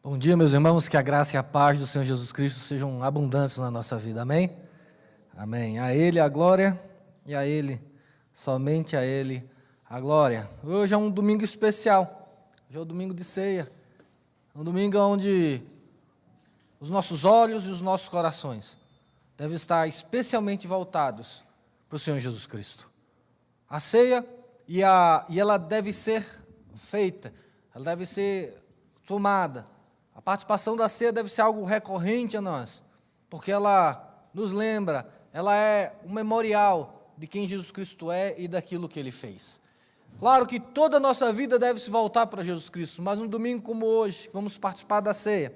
Bom dia, meus irmãos, que a graça e a paz do Senhor Jesus Cristo sejam abundantes na nossa vida, amém? Amém. A Ele a glória e a Ele, somente a Ele a glória. Hoje é um domingo especial, hoje é o domingo de ceia, um domingo onde os nossos olhos e os nossos corações devem estar especialmente voltados para o Senhor Jesus Cristo. A ceia, e ela deve ser feita, ela deve ser tomada. A participação da ceia deve ser algo recorrente a nós, porque ela nos lembra, ela é um memorial de quem Jesus Cristo é e daquilo que Ele fez. Claro que toda a nossa vida deve se voltar para Jesus Cristo, mas num domingo como hoje, vamos participar da ceia,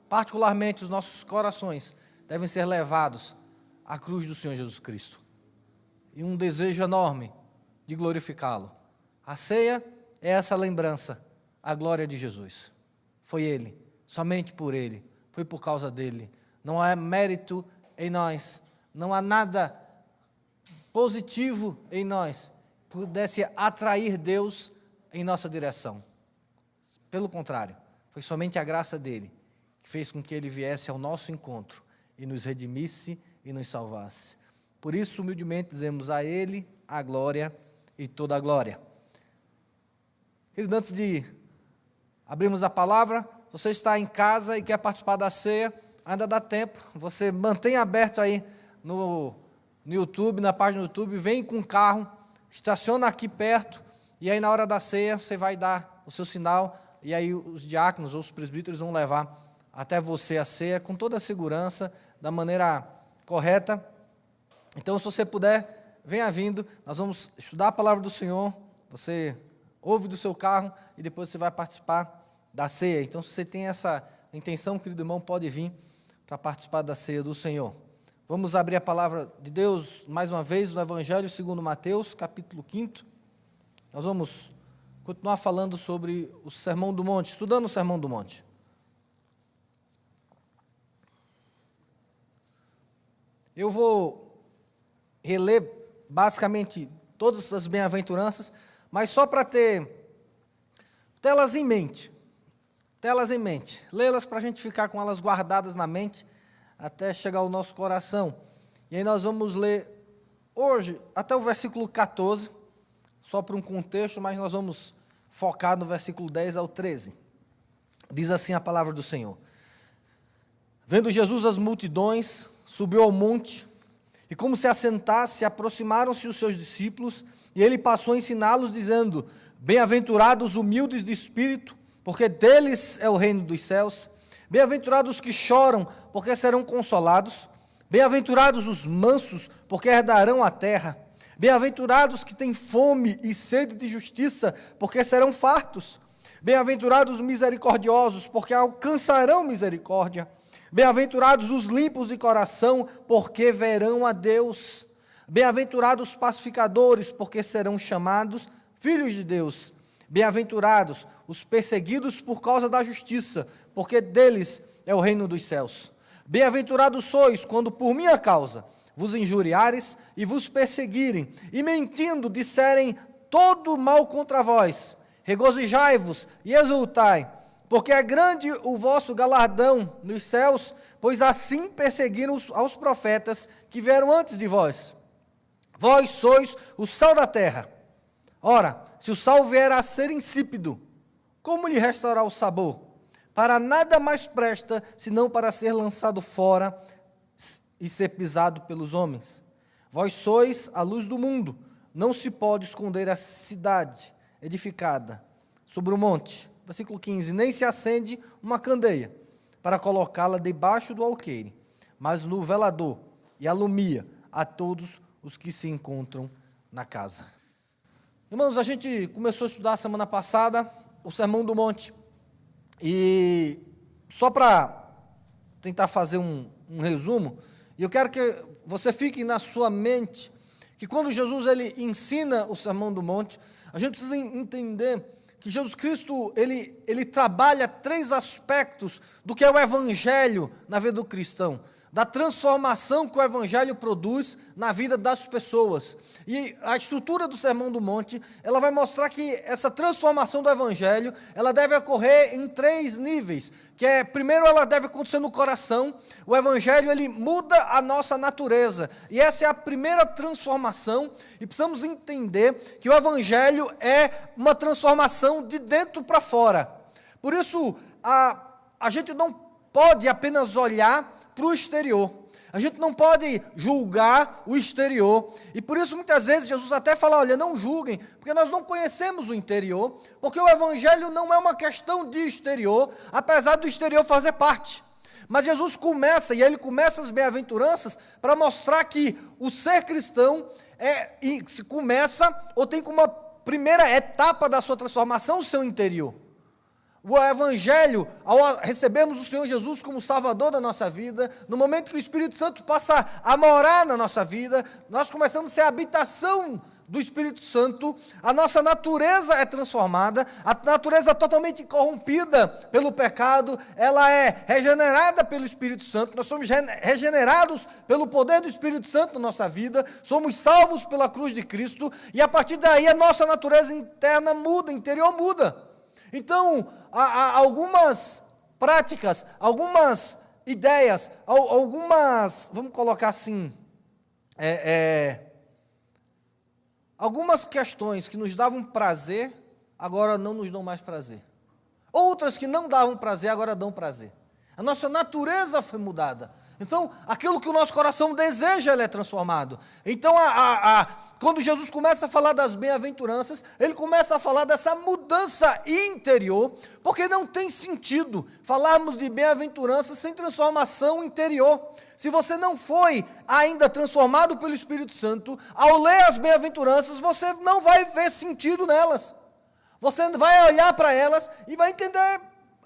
particularmente os nossos corações devem ser levados à cruz do Senhor Jesus Cristo. E um desejo enorme de glorificá-lo. A ceia é essa lembrança, a glória de Jesus. Foi Ele. Somente por Ele, foi por causa dEle. Não há mérito em nós, não há nada positivo em nós que pudesse atrair Deus em nossa direção. Pelo contrário, foi somente a graça dEle que fez com que Ele viesse ao nosso encontro e nos redimisse e nos salvasse. Por isso, humildemente, dizemos a Ele a glória e toda a glória. Querido, antes de abrirmos a palavra, você está em casa e quer participar da ceia, ainda dá tempo, você mantém aberto aí no YouTube, na página do YouTube, vem com o carro, estaciona aqui perto, e aí na hora da ceia você vai dar o seu sinal, e aí os diáconos ou os presbíteros vão levar até você a ceia com toda a segurança, da maneira correta. Então, se você puder, venha vindo, nós vamos estudar a palavra do Senhor, você ouve do seu carro e depois você vai participar da ceia. Então, se você tem essa intenção, querido irmão, pode vir para participar da ceia do Senhor. Vamos abrir a palavra de Deus mais uma vez no Evangelho segundo Mateus, capítulo 5. Nós vamos continuar falando sobre o Sermão do Monte, estudando o Sermão do Monte. Eu vou reler basicamente todas as bem-aventuranças, mas só para tê-las em mente. Tê-las em mente, lê-las para a gente ficar com elas guardadas na mente, até chegar ao nosso coração. E aí nós vamos ler hoje, até o versículo 14, só para um contexto, mas nós vamos focar no versículo 10 ao 13. Diz assim a palavra do Senhor. Vendo Jesus as multidões, subiu ao monte, e como se assentasse, aproximaram-se os seus discípulos, e ele passou a ensiná-los, dizendo: Bem-aventurados os humildes de espírito, porque deles é o reino dos céus. Bem-aventurados os que choram, porque serão consolados. Bem-aventurados os mansos, porque herdarão a terra. Bem-aventurados que têm fome e sede de justiça, porque serão fartos. Bem-aventurados os misericordiosos, porque alcançarão misericórdia. Bem-aventurados os limpos de coração, porque verão a Deus. Bem-aventurados os pacificadores, porque serão chamados filhos de Deus. Bem-aventurados os perseguidos por causa da justiça, porque deles é o reino dos céus. Bem-aventurados sois, quando por minha causa vos injuriares e vos perseguirem, e mentindo disserem todo mal contra vós. Regozijai-vos e exultai, porque é grande o vosso galardão nos céus, pois assim perseguiram aos profetas que vieram antes de vós. Vós sois o sal da terra. Ora, se o sal vier a ser insípido, como lhe restaurar o sabor? Para nada mais presta, senão para ser lançado fora e ser pisado pelos homens. Vós sois a luz do mundo. Não se pode esconder a cidade edificada sobre o monte. Versículo 15. Nem se acende uma candeia para colocá-la debaixo do alqueire, mas no velador, e alumia a todos os que se encontram na casa. Irmãos, a gente começou a estudar semana passada o Sermão do Monte, e só para tentar fazer um resumo, e eu quero que você fique na sua mente, que quando Jesus ele ensina o Sermão do Monte, a gente precisa entender que Jesus Cristo ele trabalha três aspectos do que é o Evangelho na vida do cristão. da transformação que o Evangelho produz na vida das pessoas. E a estrutura do Sermão do Monte, ela vai mostrar que essa transformação do Evangelho, ela deve ocorrer em 3 níveis, que é, primeiro, ela deve acontecer no coração. O Evangelho, ele muda a nossa natureza, e essa é a primeira transformação, e precisamos entender que o Evangelho é uma transformação de dentro para fora. Por isso, a gente não pode apenas olhar para o exterior. A gente não pode julgar o exterior. E por isso, muitas vezes, Jesus até fala, olha, não julguem, porque nós não conhecemos o interior, porque o Evangelho não é uma questão de exterior, apesar do exterior fazer parte. Mas Jesus começa, e ele começa as bem-aventuranças, para mostrar que o ser cristão se começa, ou tem como uma primeira etapa da sua transformação, o seu interior. O Evangelho, ao recebermos o Senhor Jesus como Salvador da nossa vida, no momento que o Espírito Santo passa a morar na nossa vida, nós começamos a ser a habitação do Espírito Santo, a nossa natureza é transformada, a natureza totalmente corrompida pelo pecado, ela é regenerada pelo Espírito Santo, nós somos regenerados pelo poder do Espírito Santo na nossa vida, somos salvos pela cruz de Cristo, e a partir daí a nossa natureza interna muda, interior muda. Então, há algumas práticas, algumas ideias, algumas, vamos colocar assim, algumas questões que nos davam prazer, agora não nos dão mais prazer. Outras que não davam prazer, agora dão prazer. A nossa natureza foi mudada. Então, aquilo que o nosso coração deseja, ele é transformado. Então, quando Jesus começa a falar das bem-aventuranças, ele começa a falar dessa mudança interior, porque não tem sentido falarmos de bem-aventuranças sem transformação interior. Se você não foi ainda transformado pelo Espírito Santo, ao ler as bem-aventuranças, você não vai ver sentido nelas. Você vai olhar para elas e vai entender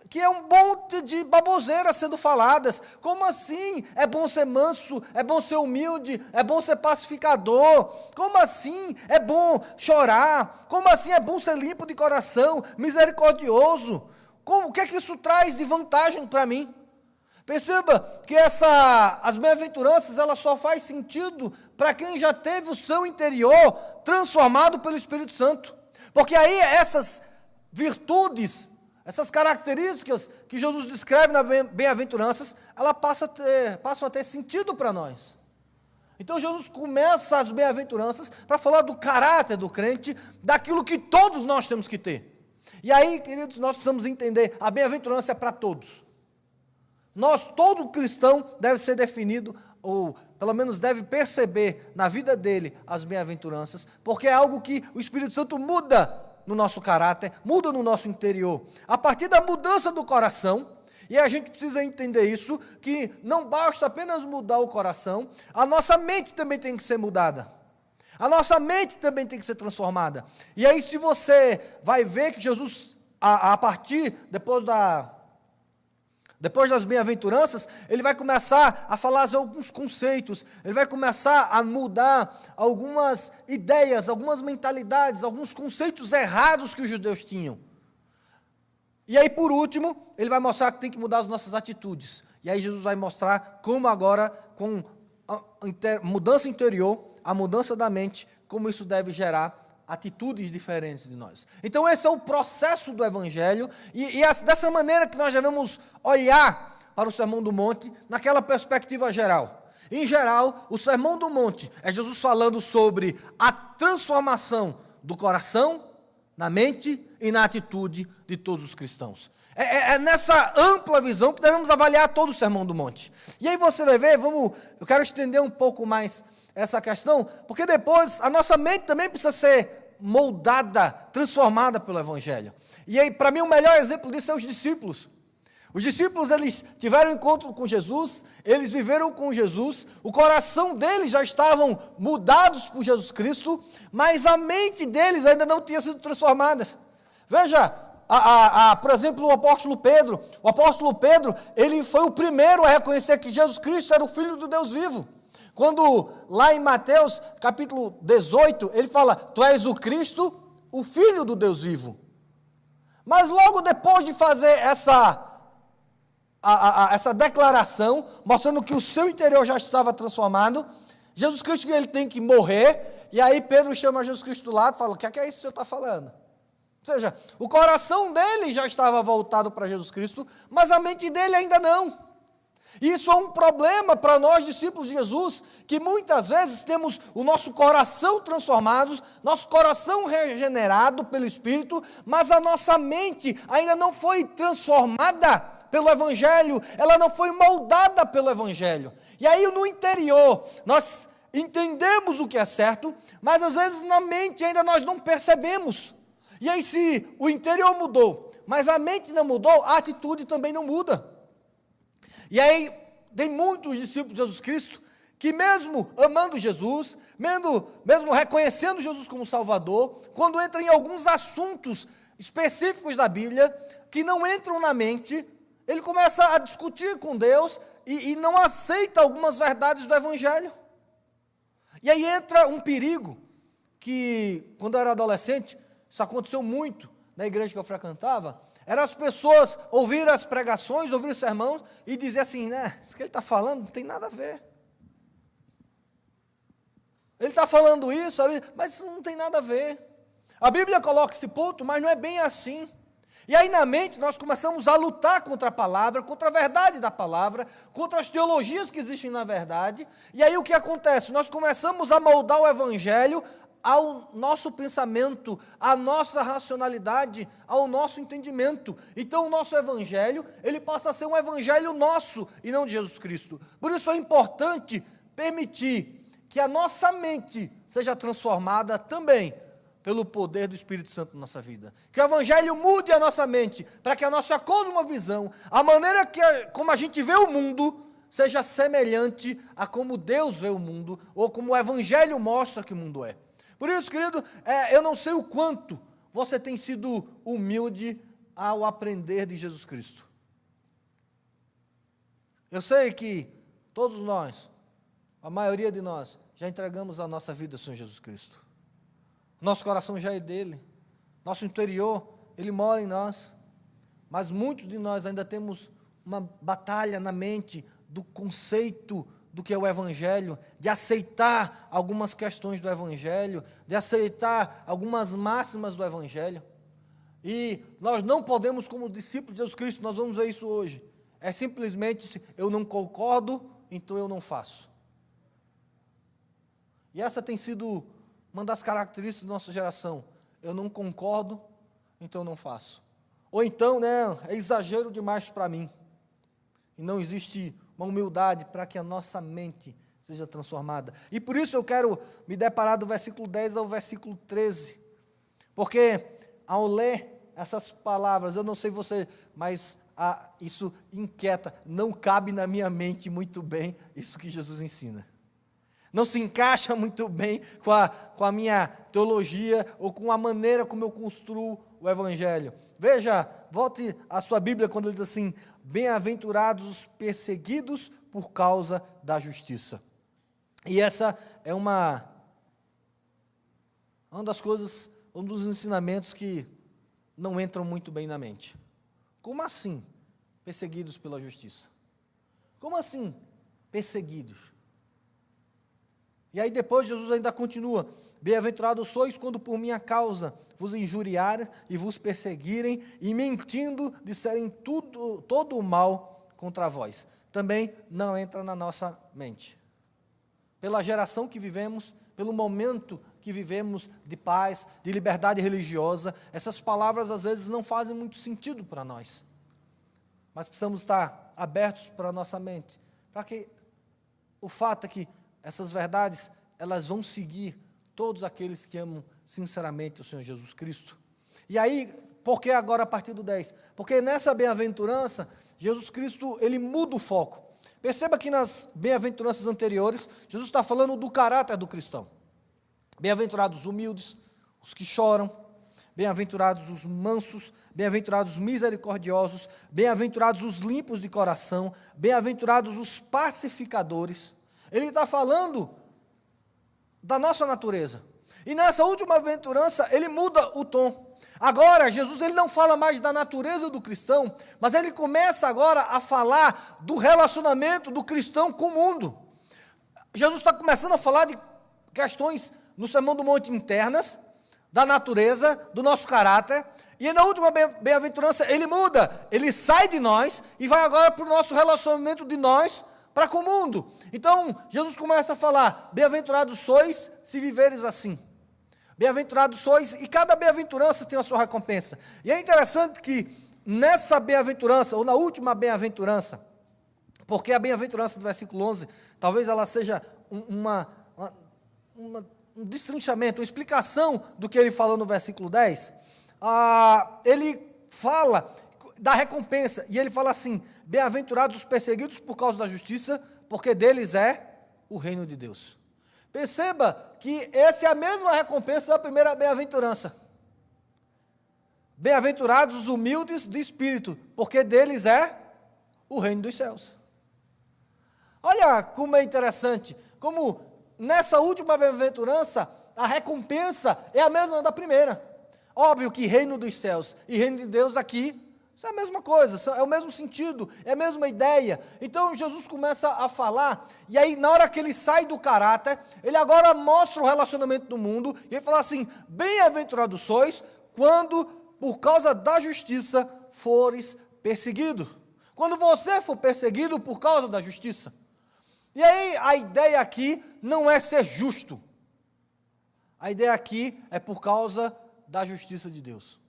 que é um monte de baboseiras sendo faladas. Como assim? É bom ser manso, é bom ser humilde, é bom ser pacificador. Como assim? É bom chorar. Como assim? É bom ser limpo de coração, misericordioso. O que é que isso traz de vantagem para mim? Perceba que as bem-aventuranças, ela só faz sentido para quem já teve o seu interior transformado pelo Espírito Santo. Porque aí essas virtudes, essas características que Jesus descreve nas bem-aventuranças, elas passam a ter sentido para nós. Então Jesus começa as bem-aventuranças para falar do caráter do crente, daquilo que todos nós temos que ter. E aí, queridos, nós precisamos entender, a bem-aventurança é para todos. Todo cristão deve ser definido, ou pelo menos deve perceber na vida dele as bem-aventuranças, porque é algo que o Espírito Santo muda no nosso caráter, muda no nosso interior. A partir da mudança do coração, e a gente precisa entender isso, que não basta apenas mudar o coração, a nossa mente também tem que ser mudada. A nossa mente também tem que ser transformada. E aí, se você vai ver que Jesus, a partir, depois das bem-aventuranças, ele vai começar a falar alguns conceitos, ele vai começar a mudar algumas ideias, algumas mentalidades, alguns conceitos errados que os judeus tinham. E aí, por último, ele vai mostrar que tem que mudar as nossas atitudes. E aí Jesus vai mostrar como agora, com a mudança interior, a mudança da mente, como isso deve gerar atitudes diferentes de nós. Então esse é o processo do Evangelho, e dessa maneira que nós devemos olhar para o Sermão do Monte, naquela perspectiva geral. Em geral, o Sermão do Monte é Jesus falando sobre a transformação do coração, na mente e na atitude de todos os cristãos. É nessa ampla visão que devemos avaliar todo o Sermão do Monte. E aí você vai ver, eu quero estender um pouco mais essa questão, porque depois a nossa mente também precisa ser moldada, transformada pelo Evangelho. E aí, para mim, o melhor exemplo disso são os discípulos. Os discípulos, eles tiveram encontro com Jesus, eles viveram com Jesus, o coração deles já estavam mudados por Jesus Cristo, mas a mente deles ainda não tinha sido transformada. Veja, por exemplo, o apóstolo Pedro, ele foi o primeiro a reconhecer que Jesus Cristo era o Filho do Deus vivo. Quando lá em Mateus, capítulo 18, ele fala, tu és o Cristo, o Filho do Deus vivo. Mas logo depois de fazer essa declaração, mostrando que o seu interior já estava transformado. Jesus Cristo, ele tem que morrer, e aí Pedro chama Jesus Cristo do lado e fala: o que é isso que o senhor está falando? Ou seja, o coração dele já estava voltado para Jesus Cristo, mas a mente dele ainda não. Isso é um problema para nós, discípulos de Jesus, que muitas vezes temos o nosso coração transformado, nosso coração regenerado pelo Espírito, mas a nossa mente ainda não foi transformada pelo Evangelho, ela não foi moldada pelo Evangelho. E aí no interior, nós entendemos o que é certo, mas às vezes na mente ainda nós não percebemos. E aí se o interior mudou, mas a mente não mudou, a atitude também não muda. E aí tem muitos discípulos de Jesus Cristo que mesmo amando Jesus, mesmo reconhecendo Jesus como Salvador, quando entram em alguns assuntos específicos da Bíblia, que não entram na mente, ele começa a discutir com Deus e não aceita algumas verdades do Evangelho. E aí entra um perigo, que quando eu era adolescente, isso aconteceu muito na igreja que eu frequentava, era as pessoas ouvirem as pregações, ouvirem os sermões e dizer assim, né, isso que ele está falando não tem nada a ver. Ele está falando isso, mas isso não tem nada a ver. A Bíblia coloca esse ponto, mas não é bem assim. E aí na mente nós começamos a lutar contra a palavra, contra a verdade da palavra, contra as teologias que existem na verdade. E aí o que acontece? Nós começamos a moldar o Evangelho ao nosso pensamento, à nossa racionalidade, ao nosso entendimento. Então o nosso Evangelho, ele passa a ser um Evangelho nosso e não de Jesus Cristo. Por isso é importante permitir que a nossa mente seja transformada também pelo poder do Espírito Santo na nossa vida. Que o Evangelho mude a nossa mente, para que a nossa cosmovisão, a maneira como a gente vê o mundo, seja semelhante a como Deus vê o mundo, ou como o Evangelho mostra que o mundo é. Por isso, querido, eu não sei o quanto você tem sido humilde ao aprender de Jesus Cristo. Eu sei que todos nós, a maioria de nós, já entregamos a nossa vida ao Senhor Jesus Cristo. Nosso coração já é dele, nosso interior, ele mora em nós, mas muitos de nós ainda temos uma batalha na mente do conceito do que é o Evangelho, de aceitar algumas questões do Evangelho, de aceitar algumas máximas do Evangelho. E nós não podemos, como discípulos de Jesus Cristo, nós vamos ver isso hoje, é simplesmente, eu não concordo, então eu não faço. E essa tem sido uma das características da nossa geração. Eu não concordo, então eu não faço. Ou então, é exagero demais para mim. E não existe uma humildade para que a nossa mente seja transformada. E por isso eu quero me deparar do versículo 10 ao versículo 13. Porque ao ler essas palavras, eu não sei você, mas isso inquieta, não cabe na minha mente muito bem isso que Jesus ensina. Não se encaixa muito bem com a minha teologia ou com a maneira como eu construo o Evangelho. Veja, volte a sua Bíblia quando ele diz assim, bem-aventurados os perseguidos por causa da justiça. E essa é uma das coisas, um dos ensinamentos que não entram muito bem na mente. Como assim perseguidos pela justiça? Como assim perseguidos? E aí depois Jesus ainda continua, bem-aventurados sois quando por minha causa vos injuriarem e vos perseguirem, e mentindo disserem todo o mal contra vós. Também não entra na nossa mente. Pela geração que vivemos, pelo momento que vivemos de paz, de liberdade religiosa, essas palavras às vezes não fazem muito sentido para nós. Mas precisamos estar abertos para a nossa mente, para que o fato é que essas verdades, elas vão seguir todos aqueles que amam sinceramente o Senhor Jesus Cristo. E aí, por que agora a partir do 10? Porque nessa bem-aventurança, Jesus Cristo, ele muda o foco. Perceba que nas bem-aventuranças anteriores, Jesus está falando do caráter do cristão. Bem-aventurados os humildes, os que choram, bem-aventurados os mansos, bem-aventurados os misericordiosos, bem-aventurados os limpos de coração, bem-aventurados os pacificadores. Ele está falando da nossa natureza. E nessa última aventurança, ele muda o tom. Agora, Jesus ele não fala mais da natureza do cristão, mas ele começa agora a falar do relacionamento do cristão com o mundo. Jesus está começando a falar de questões no Sermão do Monte internas, da natureza, do nosso caráter, e na última bem-aventurança ele muda, ele sai de nós e vai agora para o nosso relacionamento de nós para com o mundo. Então, Jesus começa a falar, bem-aventurados sois se viveres assim. Bem-aventurados sois, e cada bem-aventurança tem a sua recompensa. E é interessante que nessa bem-aventurança, ou na última bem-aventurança, porque a bem-aventurança do versículo 11, talvez ela seja um destrinchamento, uma explicação do que ele falou no versículo 10. Ele fala da recompensa, e ele fala assim, bem-aventurados os perseguidos por causa da justiça, porque deles é o reino de Deus. Perceba que essa é a mesma recompensa da primeira bem-aventurança. Bem-aventurados os humildes de espírito, porque deles é o reino dos céus. Olha como é interessante, como nessa última bem-aventurança, a recompensa é a mesma da primeira. Óbvio que reino dos céus e reino de Deus aqui, isso é a mesma coisa, é o mesmo sentido, é a mesma ideia. Então Jesus começa a falar, e aí na hora que ele sai do caráter, ele agora mostra o relacionamento do mundo, e ele fala assim, bem-aventurados sois, quando por causa da justiça fores perseguido. Quando você for perseguido por causa da justiça. E aí a ideia aqui não é ser justo. A ideia aqui é por causa da justiça de Deus.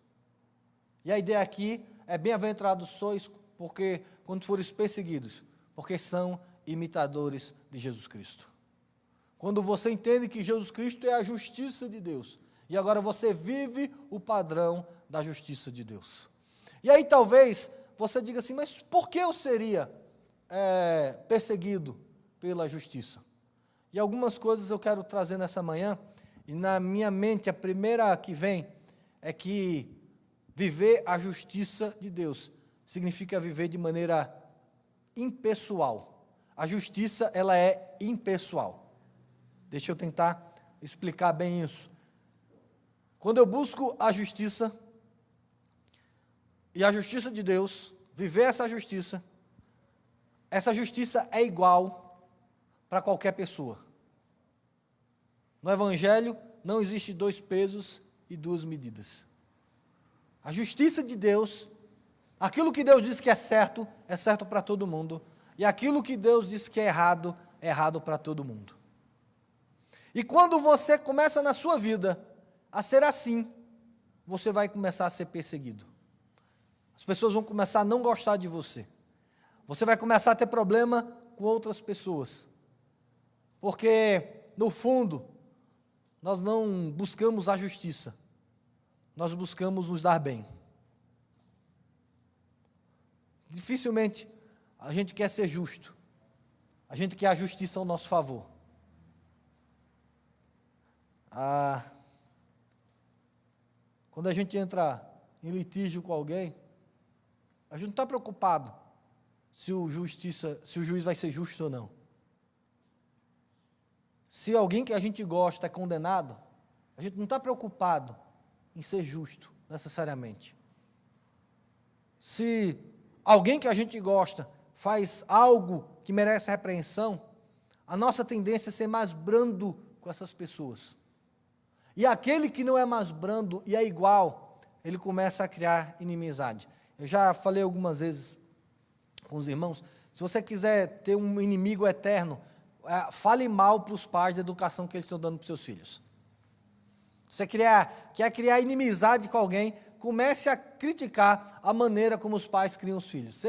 E a ideia aqui é bem-aventurados sois, porque quando fores perseguidos, porque são imitadores de Jesus Cristo. Quando você entende que Jesus Cristo é a justiça de Deus, e agora você vive o padrão da justiça de Deus. E aí talvez você diga assim, mas por que eu seria perseguido pela justiça? E algumas coisas eu quero trazer nessa manhã, e na minha mente a primeira que vem é que viver a justiça de Deus significa viver de maneira impessoal. A justiça, ela é impessoal. Deixa eu tentar explicar bem isso. Quando eu busco a justiça, e a justiça de Deus, viver essa justiça é igual para qualquer pessoa. No Evangelho não existe 2 pesos e 2 medidas. A justiça de Deus, aquilo que Deus diz que é certo para todo mundo, e aquilo que Deus diz que é errado para todo mundo. E quando você começa na sua vida a ser assim, você vai começar a ser perseguido. As pessoas vão começar a não gostar de você. Você vai começar a ter problema com outras pessoas. Porque, no fundo, nós não buscamos a justiça. Nós buscamos nos dar bem. Dificilmente a gente quer ser justo. A gente quer a justiça ao nosso favor. Quando a gente entra em litígio com alguém, a gente não está preocupado se o juiz vai ser justo ou não. Se alguém que a gente gosta é condenado, a gente não está preocupado em ser justo, necessariamente. Se alguém que a gente gosta faz algo que merece repreensão, a nossa tendência é ser mais brando com essas pessoas. E aquele que não é mais brando e é igual, ele começa a criar inimizade. Eu já falei algumas vezes com os irmãos, se você quiser ter um inimigo eterno, fale mal para os pais da educação que eles estão dando para os seus filhos. Você quer criar inimizade com alguém, comece a criticar a maneira como os pais criam os filhos.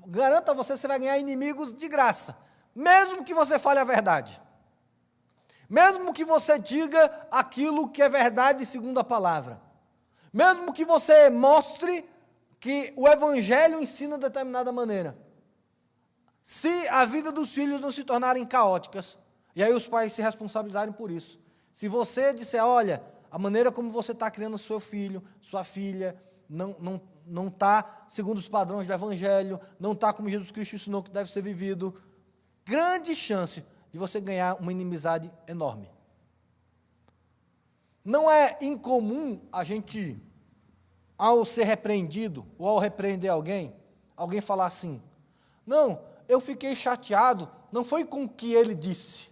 Garanto a você vai ganhar inimigos de graça, mesmo que você fale a verdade. Mesmo que você diga aquilo que é verdade segundo a palavra. Mesmo que você mostre que o Evangelho ensina de determinada maneira. Se a vida dos filhos não se tornarem caóticas, e aí os pais se responsabilizarem por isso. Se você disser, olha, a maneira como você está criando seu filho, sua filha, não está segundo os padrões do Evangelho, não está como Jesus Cristo ensinou que deve ser vivido, grande chance de você ganhar uma inimizade enorme. Não é incomum a gente ao ser repreendido, ou ao repreender alguém, alguém falar assim, não, eu fiquei chateado, não foi com o que ele disse,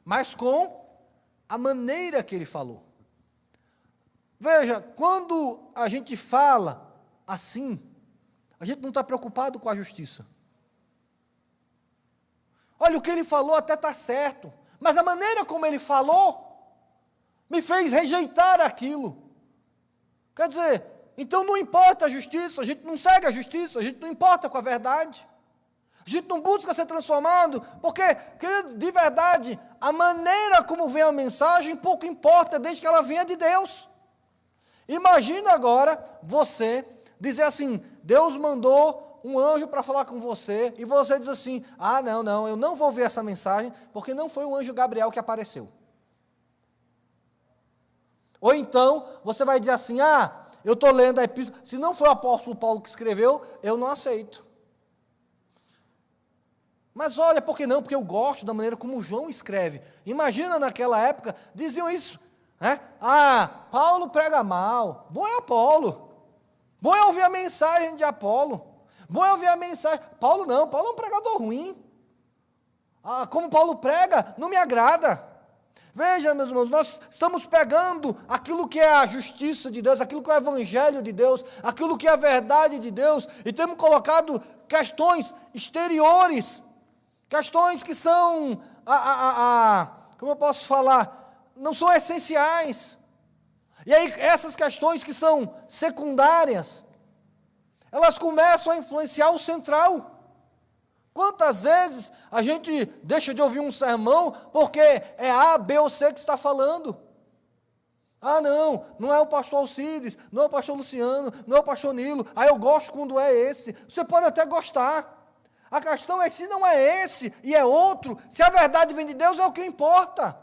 mas com a maneira que ele falou. Veja, quando a gente fala assim, a gente não está preocupado com a justiça. Olha, o que ele falou até está certo, mas a maneira como ele falou me fez rejeitar aquilo. Quer dizer, então não importa a justiça, a gente não segue a justiça, a gente não importa com a verdade. A gente não busca ser transformado, porque, querido, de verdade, a maneira como vem a mensagem pouco importa, desde que ela venha de Deus. Imagina agora você dizer assim, Deus mandou um anjo para falar com você, e você diz assim, não, eu não vou ver essa mensagem, porque não foi o anjo Gabriel que apareceu. Ou então, você vai dizer assim, eu estou lendo a epístola, se não foi o apóstolo Paulo que escreveu, eu não aceito. Mas olha, por que não? Porque eu gosto da maneira como João escreve. Imagina naquela época, diziam isso, né? Paulo prega mal, bom é Apolo, bom é ouvir a mensagem de Apolo, bom é ouvir a mensagem, Paulo é um pregador ruim, como Paulo prega, não me agrada. Veja, meus irmãos, nós estamos pegando aquilo que é a justiça de Deus, aquilo que é o evangelho de Deus, aquilo que é a verdade de Deus, e temos colocado questões exteriores, questões que são, como eu posso falar, não são essenciais. E aí essas questões que são secundárias, elas começam a influenciar o central. Quantas vezes a gente deixa de ouvir um sermão porque é A, B ou C que está falando? Não é o pastor Alcides, não é o pastor Luciano, não é o pastor Nilo, eu gosto quando é esse. Você pode até gostar. A questão é se não é esse e é outro, se a verdade vem de Deus é o que importa.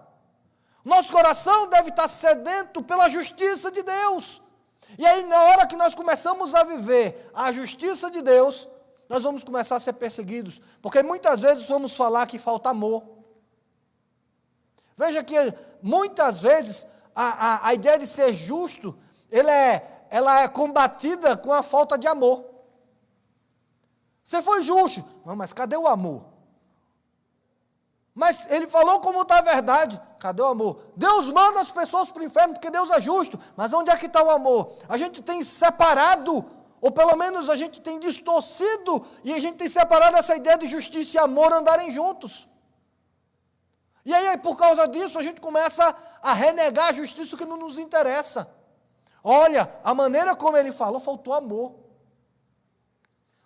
Nosso coração deve estar sedento pela justiça de Deus. E aí na hora que nós começamos a viver a justiça de Deus, nós vamos começar a ser perseguidos, porque muitas vezes vamos falar que falta amor. Veja que muitas vezes a ideia de ser justo, ela é combatida com a falta de amor. Você foi justo, mas cadê o amor? Mas ele falou como está a verdade, cadê o amor? Deus manda as pessoas para o inferno porque Deus é justo, mas onde é que está o amor? A gente tem separado, ou pelo menos a gente tem distorcido, e a gente tem separado essa ideia de justiça e amor andarem juntos. E aí, por causa disso, a gente começa a renegar a justiça que não nos interessa. Olha, a maneira como ele falou, faltou amor.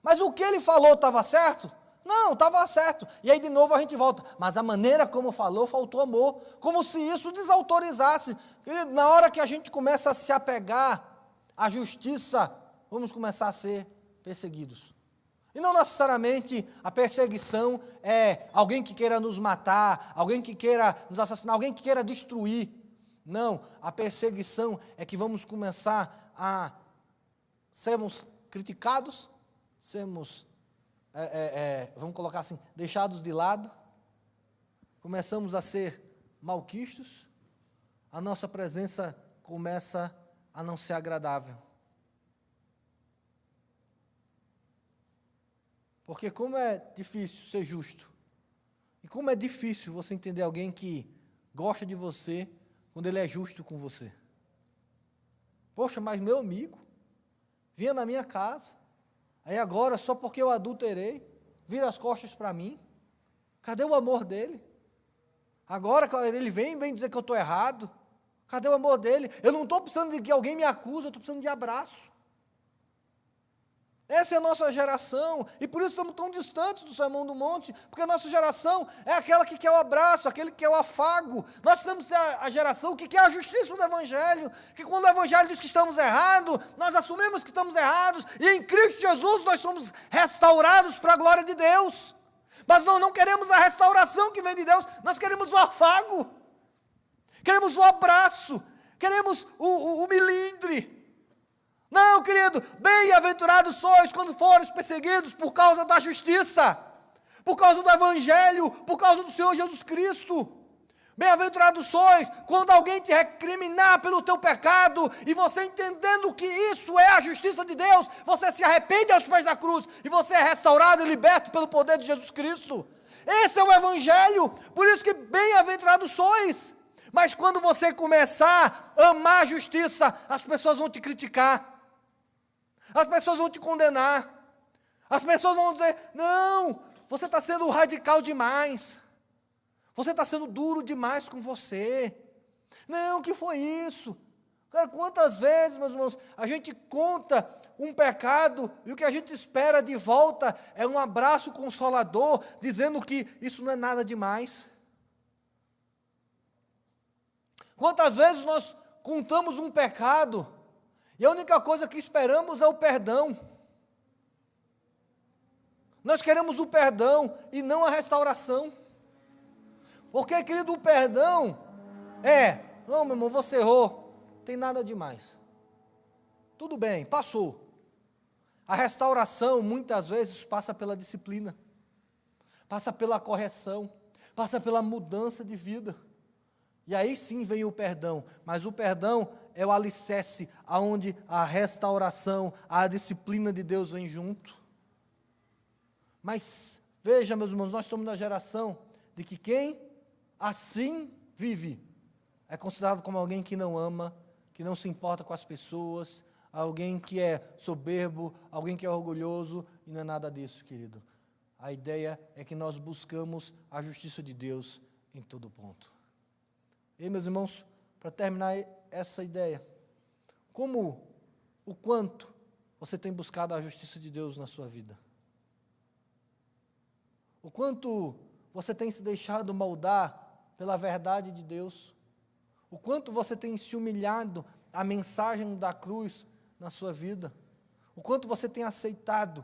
Mas o que ele falou estava certo? Não, estava certo. E aí, de novo, a gente volta. Mas a maneira como falou, faltou amor. Como se isso desautorizasse. Querido, na hora que a gente começa a se apegar à justiça, vamos começar a ser perseguidos. E não necessariamente a perseguição é alguém que queira nos matar, alguém que queira nos assassinar, alguém que queira destruir. Não, a perseguição é que vamos começar a sermos criticados, sermos, vamos colocar assim, deixados de lado, começamos a ser malquistos, a nossa presença começa a não ser agradável. Porque como é difícil ser justo, e como é difícil você entender alguém que gosta de você quando ele é justo com você. Poxa, mas meu amigo vinha na minha casa, aí agora só porque eu adulterei, vira as costas para mim. Cadê o amor dele? Agora ele vem dizer que eu estou errado. Cadê o amor dele? Eu não estou precisando de que alguém me acuse, eu estou precisando de abraço. Essa é a nossa geração, e por isso estamos tão distantes do Sermão do Monte, porque a nossa geração é aquela que quer o abraço, aquele que quer o afago. Nós precisamos ser a geração que quer a justiça do Evangelho, que quando o Evangelho diz que estamos errados, nós assumimos que estamos errados, e em Cristo Jesus nós somos restaurados para a glória de Deus. Mas nós não queremos a restauração que vem de Deus, nós queremos o afago, queremos o abraço, queremos o milindre. Não, querido, bem-aventurados sois quando forem perseguidos por causa da justiça, por causa do Evangelho, por causa do Senhor Jesus Cristo. Bem-aventurados sois quando alguém te recriminar pelo teu pecado, e você entendendo que isso é a justiça de Deus, você se arrepende aos pés da cruz, e você é restaurado e liberto pelo poder de Jesus Cristo. Esse é o Evangelho, por isso que bem-aventurados sois. Mas quando você começar a amar a justiça, as pessoas vão te criticar, as pessoas vão te condenar, as pessoas vão dizer, não, você está sendo radical demais, você está sendo duro demais com você. Não, o que foi isso? Cara, quantas vezes, meus irmãos, a gente conta um pecado e o que a gente espera de volta é um abraço consolador, dizendo que isso não é nada demais. Quantas vezes nós contamos um pecado e a única coisa que esperamos é o perdão. Nós queremos o perdão e não a restauração. Porque, querido, o perdão não, meu irmão, você errou, não tem nada demais. Tudo bem, passou. A restauração, muitas vezes, passa pela disciplina, passa pela correção, passa pela mudança de vida. E aí sim vem o perdão, mas o perdão é o alicerce aonde a restauração, a disciplina de Deus vem junto. Mas, veja, meus irmãos, nós estamos na geração de que quem assim vive é considerado como alguém que não ama, que não se importa com as pessoas, alguém que é soberbo, alguém que é orgulhoso, e não é nada disso, querido. A ideia é que nós buscamos a justiça de Deus em todo ponto. E, meus irmãos, para terminar essa ideia, o quanto você tem buscado a justiça de Deus na sua vida? O quanto você tem se deixado moldar pela verdade de Deus? O quanto você tem se humilhado à mensagem da cruz na sua vida? O quanto você tem aceitado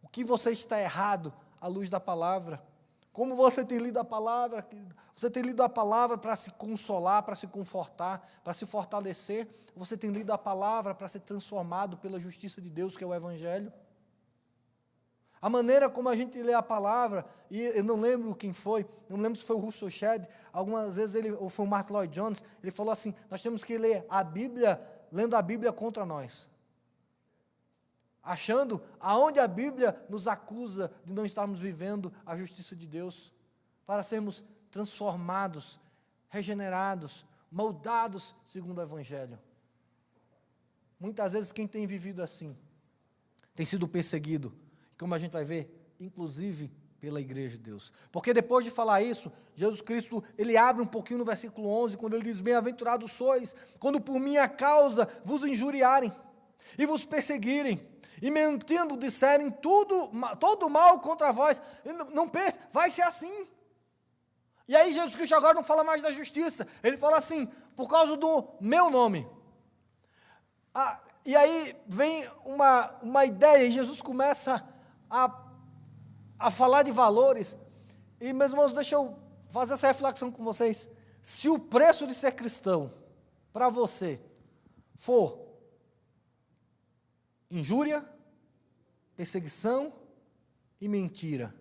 o que você está errado à luz da palavra? Como você tem lido a palavra, querido? Você tem lido a palavra para se consolar, para se confortar, para se fortalecer? Você tem lido a palavra para ser transformado pela justiça de Deus, que é o Evangelho? A maneira como a gente lê a palavra, e eu não lembro quem foi, não lembro se foi o Russell Shedd, algumas vezes ou foi o Mark Lloyd Jones, ele falou assim, nós temos que ler a Bíblia, lendo a Bíblia contra nós. Achando aonde a Bíblia nos acusa de não estarmos vivendo a justiça de Deus, para sermos transformados, regenerados, moldados segundo o Evangelho. Muitas vezes quem tem vivido assim, tem sido perseguido, como a gente vai ver, inclusive pela igreja de Deus. Porque depois de falar isso, Jesus Cristo, ele abre um pouquinho no versículo 11, quando ele diz, bem-aventurados sois, quando por minha causa vos injuriarem, e vos perseguirem, e mentindo disserem todo mal contra vós. Não pense, vai ser assim. E aí Jesus Cristo agora não fala mais da justiça, ele fala assim, por causa do meu nome. E aí vem uma ideia, e Jesus começa a falar de valores, e meus irmãos, deixa eu fazer essa reflexão com vocês. Se o preço de ser cristão, para você, for injúria, perseguição e mentira,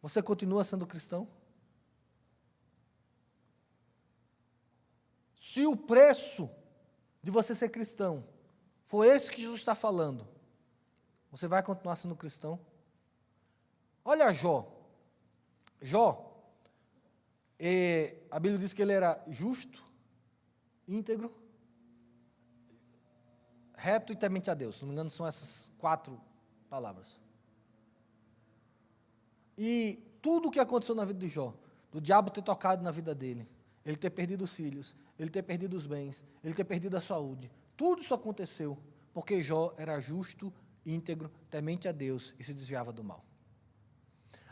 você continua sendo cristão? Se o preço de você ser cristão for esse que Jesus está falando, você vai continuar sendo cristão? Olha Jó. A Bíblia diz que ele era justo, íntegro, reto e temente a Deus. Se não me engano, são essas 4 palavras. E tudo o que aconteceu na vida de Jó, do diabo ter tocado na vida dele, ele ter perdido os filhos, ele ter perdido os bens, ele ter perdido a saúde, tudo isso aconteceu porque Jó era justo, íntegro, temente a Deus e se desviava do mal.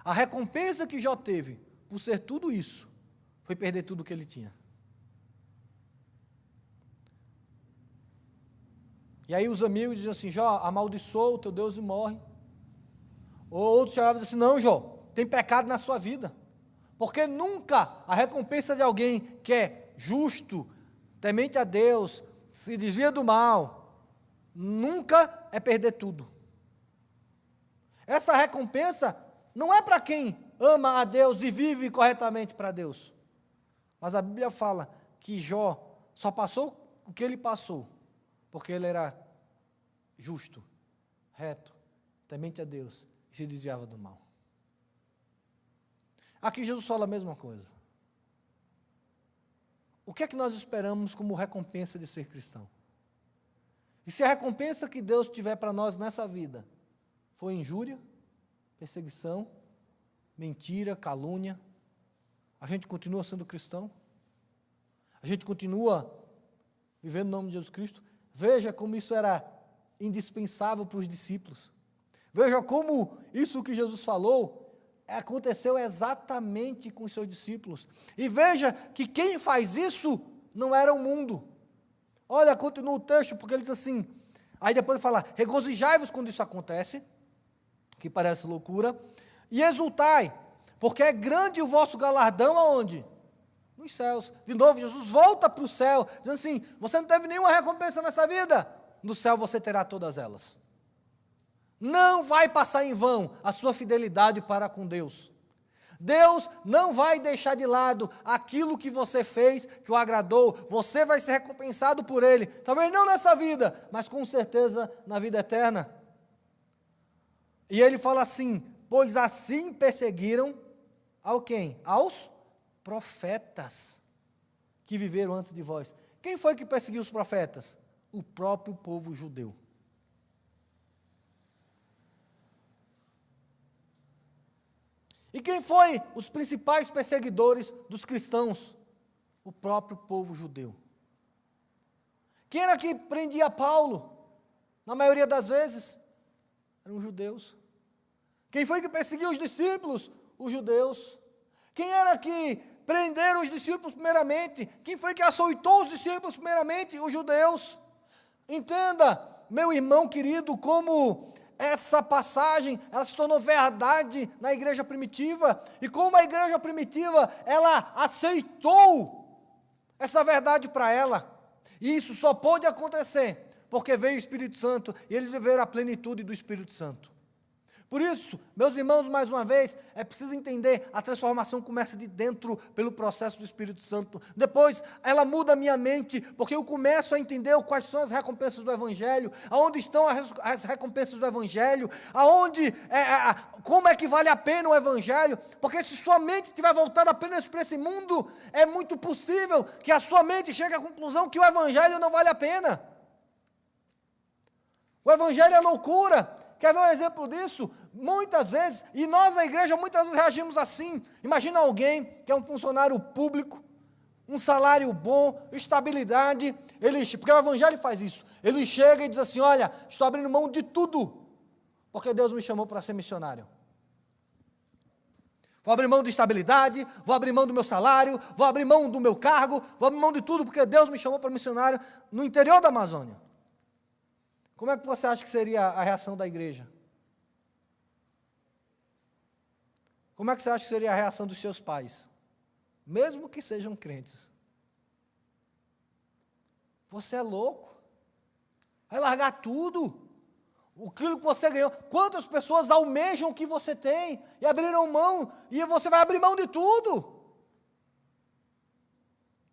A recompensa que Jó teve por ser tudo isso foi perder tudo o que ele tinha. E aí os amigos diziam assim, Jó, amaldiçoa o teu Deus e morre. Ou outros chegavam e diziam assim, não, Jó, tem pecado na sua vida. Porque nunca a recompensa de alguém que é justo, temente a Deus, se desvia do mal, nunca é perder tudo. Essa recompensa não é para quem ama a Deus e vive corretamente para Deus. Mas a Bíblia fala que Jó só passou o que ele passou, porque ele era justo, reto, temente a Deus e se desviava do mal. Aqui Jesus fala a mesma coisa. O que é que nós esperamos como recompensa de ser cristão? E se a recompensa que Deus tiver para nós nessa vida for injúria, perseguição, mentira, calúnia, a gente continua sendo cristão? A gente continua vivendo no nome de Jesus Cristo? Veja como isso era indispensável para os discípulos. Veja como isso que Jesus falou aconteceu exatamente com os seus discípulos. E veja que quem faz isso não era o mundo. Olha, continua o texto, porque ele diz assim, aí depois ele fala, regozijai-vos quando isso acontece, que parece loucura, e exultai, porque é grande o vosso galardão aonde? Nos céus. De novo, Jesus volta para o céu, dizendo assim, você não teve nenhuma recompensa nessa vida, no céu você terá todas elas. Não vai passar em vão a sua fidelidade para com Deus. Deus não vai deixar de lado aquilo que você fez, que o agradou, você vai ser recompensado por Ele, talvez não nessa vida, mas com certeza na vida eterna. E ele fala assim, pois assim perseguiram ao quem? Aos profetas que viveram antes de vós. Quem foi que perseguiu os profetas? O próprio povo judeu. E quem foi os principais perseguidores dos cristãos? O próprio povo judeu. Quem era que prendia Paulo? Na maioria das vezes, eram os judeus. Quem foi que perseguiu os discípulos? Os judeus. Quem era que prenderam os discípulos primeiramente? Quem foi que açoitou os discípulos primeiramente? Os judeus. Entenda, meu irmão querido, como essa passagem, ela se tornou verdade na igreja primitiva, e como a igreja primitiva, ela aceitou essa verdade para ela, e isso só pôde acontecer, porque veio o Espírito Santo, e eles viveram a plenitude do Espírito Santo. Por isso, meus irmãos, mais uma vez, é preciso entender, a transformação começa de dentro pelo processo do Espírito Santo. Depois, ela muda a minha mente, porque eu começo a entender quais são as recompensas do Evangelho, aonde estão as recompensas do Evangelho, como é que vale a pena o Evangelho, porque se sua mente estiver voltada apenas para esse mundo, é muito possível que a sua mente chegue à conclusão que o Evangelho não vale a pena. O Evangelho é loucura. Quer ver um exemplo disso? Muitas vezes, e nós na igreja muitas vezes reagimos assim. Imagina alguém que é um funcionário público, um salário bom, estabilidade, porque o Evangelho faz isso. Ele chega e diz assim, olha, estou abrindo mão de tudo, porque Deus me chamou para ser missionário. Vou abrir mão de estabilidade, vou abrir mão do meu salário, vou abrir mão do meu cargo, vou abrir mão de tudo, porque Deus me chamou para missionário no interior da Amazônia. Como é que você acha que seria a reação da igreja? Como é que você acha que seria a reação dos seus pais? Mesmo que sejam crentes. Você é louco? Vai largar tudo? Aquilo que você ganhou. Quantas pessoas almejam o que você tem e abriram mão, e você vai abrir mão de tudo?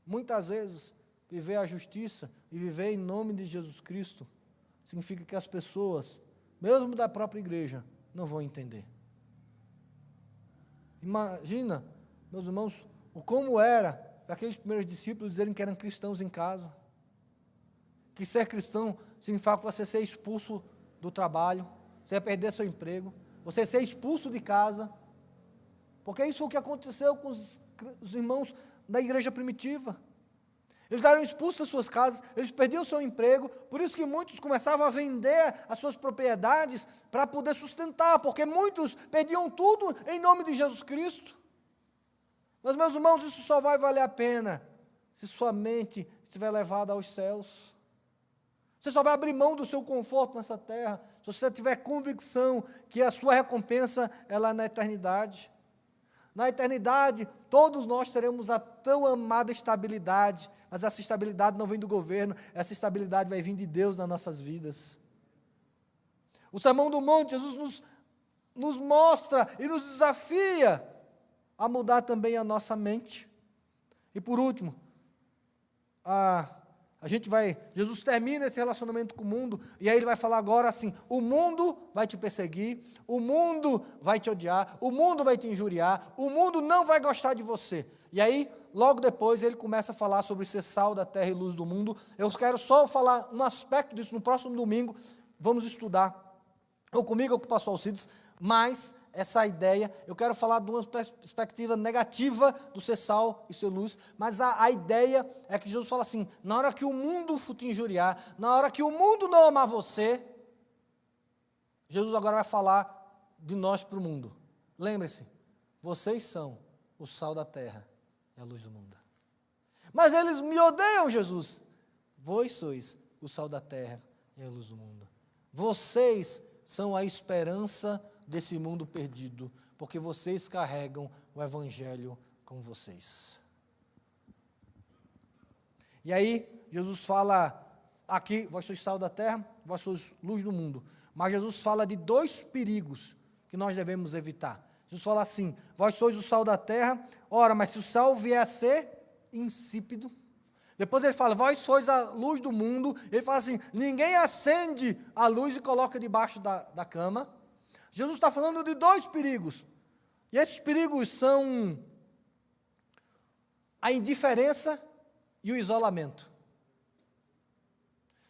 Muitas vezes, viver a justiça e viver em nome de Jesus Cristo significa que as pessoas, mesmo da própria igreja, não vão entender. Imagina, meus irmãos, como era para aqueles primeiros discípulos dizerem que eram cristãos em casa. Que ser cristão significa você ser expulso do trabalho, você ia perder seu emprego, você ser expulso de casa. Porque isso é o que aconteceu com os irmãos da igreja primitiva. Eles eram expulsos das suas casas, eles perdiam o seu emprego, por isso que muitos começavam a vender as suas propriedades para poder sustentar, porque muitos perdiam tudo em nome de Jesus Cristo. Mas, meus irmãos, isso só vai valer a pena se sua mente estiver levada aos céus. Você só vai abrir mão do seu conforto nessa terra, se você tiver convicção que a sua recompensa é lá na eternidade. Na eternidade, todos nós teremos a tão amada estabilidade, mas essa estabilidade não vem do governo, essa estabilidade vai vir de Deus nas nossas vidas. O Sermão do Monte, Jesus nos mostra e nos desafia a mudar também a nossa mente. E por último, Jesus termina esse relacionamento com o mundo, e aí ele vai falar agora assim: o mundo vai te perseguir, o mundo vai te odiar, o mundo vai te injuriar, o mundo não vai gostar de você. E aí, logo depois, ele começa a falar sobre ser sal da terra e luz do mundo. Eu quero só falar um aspecto disso no próximo domingo, vamos estudar, ou comigo ou com o pastor Alcides, mas essa ideia, eu quero falar de uma perspectiva negativa do ser sal e ser luz, mas a ideia é que Jesus fala assim: na hora que o mundo te injuriar, na hora que o mundo não amar você, Jesus agora vai falar de nós para o mundo. Lembre-se, vocês são o sal da terra e a luz do mundo. Mas eles me odeiam, Jesus. Vós sois o sal da terra e a luz do mundo. Vocês são a esperança desse mundo perdido, porque vocês carregam o evangelho com vocês. E aí, Jesus fala aqui: vós sois sal da terra, vós sois luz do mundo. Mas Jesus fala de dois perigos que nós devemos evitar. Jesus fala assim: vós sois o sal da terra, ora, mas se o sal vier a ser insípido. Depois ele fala: vós sois a luz do mundo. Ele fala assim: ninguém acende a luz e coloca debaixo da cama. Jesus está falando de dois perigos. E esses perigos são a indiferença e o isolamento.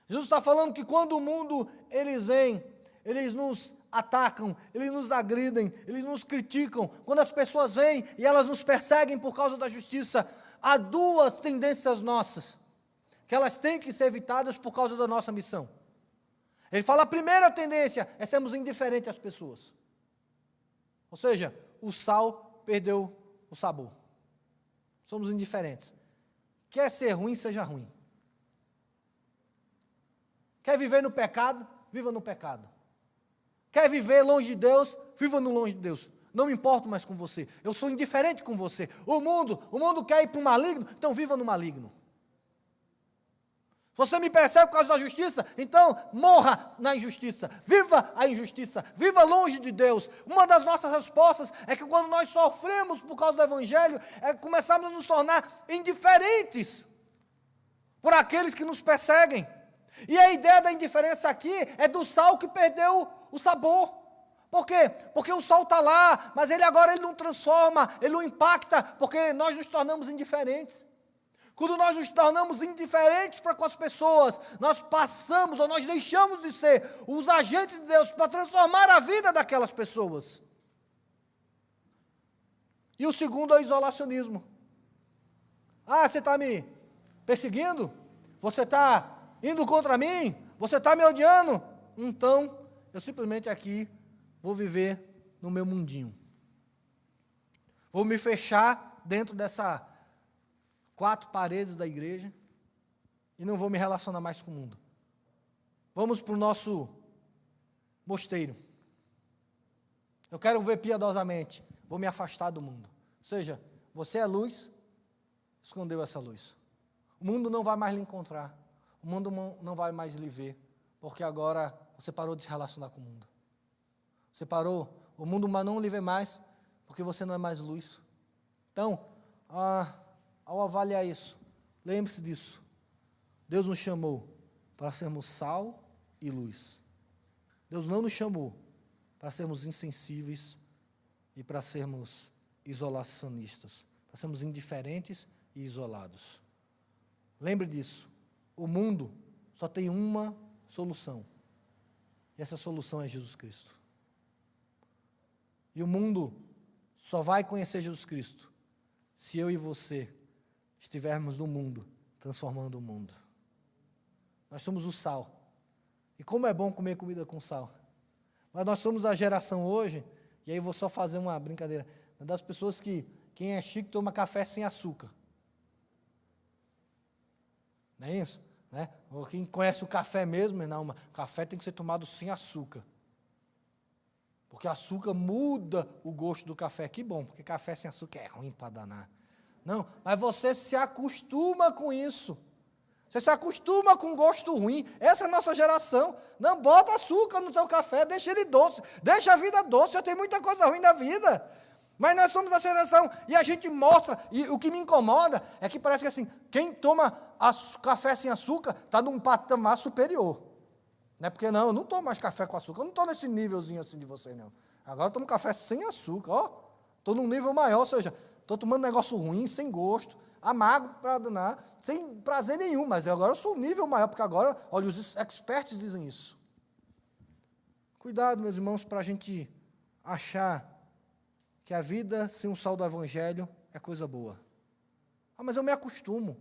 Jesus está falando que quando o mundo, eles vêm, eles nos atacam, eles nos agridem, eles nos criticam. Quando as pessoas vêm e elas nos perseguem por causa da justiça, há duas tendências nossas, que elas têm que ser evitadas por causa da nossa missão. Ele fala: a primeira tendência é sermos indiferentes às pessoas. Ou seja, o sal perdeu o sabor. Somos indiferentes. Quer ser ruim, seja ruim. Quer viver no pecado, viva no pecado. Quer viver longe de Deus, viva no longe de Deus. Não me importo mais com você. Eu sou indiferente com você. O mundo quer ir para o maligno, então viva no maligno. Você me persegue por causa da justiça, então morra na injustiça, viva a injustiça, viva longe de Deus. Uma das nossas respostas é que quando nós sofremos por causa do evangelho, começamos a nos tornar indiferentes por aqueles que nos perseguem. E a ideia da indiferença aqui é do sal que perdeu o sabor. Por quê? Porque o sal está lá, mas ele não transforma, ele não impacta, porque nós nos tornamos indiferentes. Quando nós nos tornamos indiferentes para com as pessoas, nós passamos ou nós deixamos de ser os agentes de Deus para transformar a vida daquelas pessoas. E o segundo é o isolacionismo. Ah, você está me perseguindo? Você está indo contra mim? Você está me odiando? Então, eu simplesmente aqui vou viver no meu mundinho. Vou me fechar dentro dessa 4 paredes da igreja e não vou me relacionar mais com o mundo. Vamos para o nosso mosteiro. Eu quero ver piedosamente, vou me afastar do mundo. Ou seja, você é luz, escondeu essa luz. O mundo não vai mais lhe encontrar, o mundo não vai mais lhe ver, porque agora você parou de se relacionar com o mundo. Você parou, o mundo não lhe vê mais, porque você não é mais luz. Então, ao avaliar isso, lembre-se disso. Deus nos chamou para sermos sal e luz. Deus não nos chamou para sermos insensíveis e para sermos isolacionistas, para sermos indiferentes e isolados. Lembre disso. O mundo só tem uma solução. E essa solução é Jesus Cristo. E o mundo só vai conhecer Jesus Cristo se eu e você estivermos no mundo, transformando o mundo. Nós somos o sal. E como é bom comer comida com sal. Mas nós somos a geração hoje, e aí vou só fazer uma brincadeira, das pessoas que, quem é chique toma café sem açúcar. Não é isso? Né? Ou quem conhece o café mesmo, não, o café tem que ser tomado sem açúcar. Porque açúcar muda o gosto do café. Que bom, porque café sem açúcar é ruim para danar. Não, mas você se acostuma com isso. Você se acostuma com gosto ruim. Essa é a nossa geração. Não bota açúcar no teu café, deixa ele doce. Deixa a vida doce, já tem muita coisa ruim na vida. Mas nós somos a geração, e a gente mostra, e o que me incomoda é que parece que assim, quem toma café sem açúcar está num patamar superior. Não é porque não, eu não tomo mais café com açúcar, eu não estou nesse nívelzinho assim de vocês, não. Agora eu tomo café sem açúcar, ó. Estou num nível maior, ou seja, estou tomando negócio ruim, sem gosto, amargo para danar, sem prazer nenhum, mas agora eu sou um nível maior, porque agora, olha, os experts dizem isso. Cuidado, meus irmãos, para a gente achar que a vida sem o sal do Evangelho é coisa boa. Ah, mas eu me acostumo.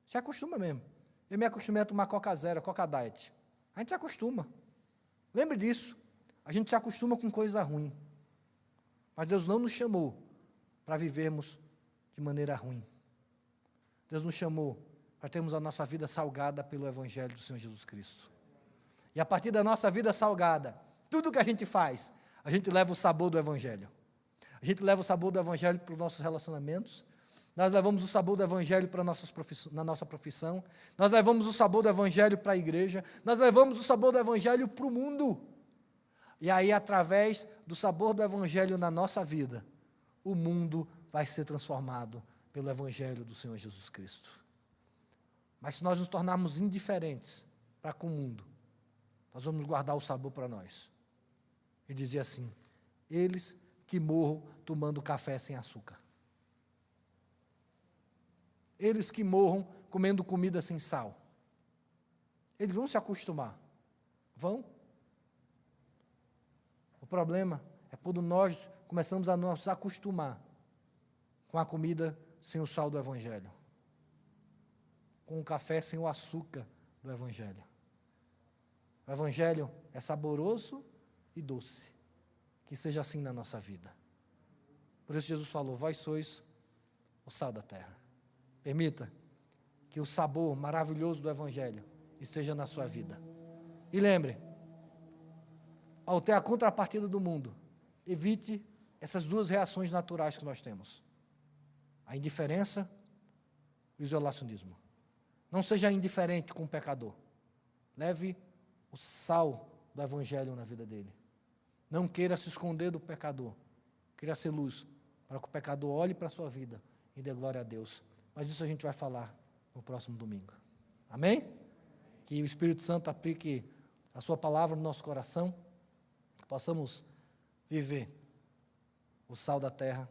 Se acostuma mesmo. Eu me acostumei a tomar Coca Zero, Coca Diet. A gente se acostuma. Lembre disso. A gente se acostuma com coisa ruim. Mas Deus não nos chamou para vivermos de maneira ruim. Deus nos chamou para termos a nossa vida salgada pelo Evangelho do Senhor Jesus Cristo. E a partir da nossa vida salgada, tudo que a gente faz, a gente leva o sabor do Evangelho. A gente leva o sabor do Evangelho para os nossos relacionamentos, nós levamos o sabor do Evangelho para na nossa profissão, nós levamos o sabor do Evangelho para a igreja, nós levamos o sabor do Evangelho para o mundo. E aí, através do sabor do Evangelho na nossa vida, o mundo vai ser transformado pelo Evangelho do Senhor Jesus Cristo. Mas se nós nos tornarmos indiferentes para com o mundo, nós vamos guardar o sabor para nós. E dizer assim, eles que morram tomando café sem açúcar. Eles que morram comendo comida sem sal. Eles vão se acostumar. Vão. O problema é quando nós começamos a nos acostumar com a comida sem o sal do Evangelho. Com o café sem o açúcar do Evangelho. O Evangelho é saboroso e doce. Que seja assim na nossa vida. Por isso Jesus falou, vós sois o sal da terra. Permita que o sabor maravilhoso do Evangelho esteja na sua vida. E lembre, ao ter a contrapartida do mundo, evite essas duas reações naturais que nós temos. A indiferença e o isolacionismo. Não seja indiferente com o pecador. Leve o sal do Evangelho na vida dele. Não queira se esconder do pecador. Queira ser luz, para que o pecador olhe para a sua vida e dê glória a Deus. Mas isso a gente vai falar no próximo domingo. Amém? Que o Espírito Santo aplique a sua palavra no nosso coração, que possamos viver o sal da terra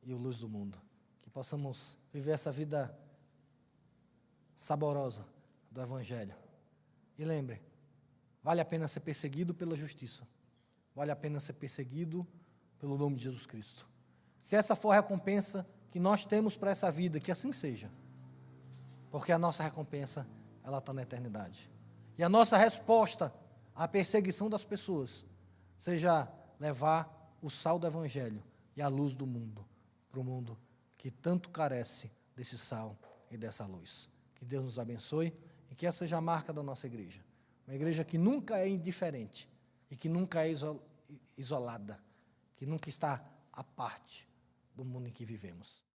e a luz do mundo. Que possamos viver essa vida saborosa do Evangelho. E lembre, vale a pena ser perseguido pela justiça. Vale a pena ser perseguido pelo nome de Jesus Cristo. Se essa for a recompensa que nós temos para essa vida, que assim seja. Porque a nossa recompensa, ela está na eternidade. E a nossa resposta à perseguição das pessoas, seja levar o sal do Evangelho e a luz do mundo, para o mundo que tanto carece desse sal e dessa luz. Que Deus nos abençoe e que essa seja a marca da nossa igreja. Uma igreja que nunca é indiferente e que nunca é isolada, que nunca está à parte do mundo em que vivemos.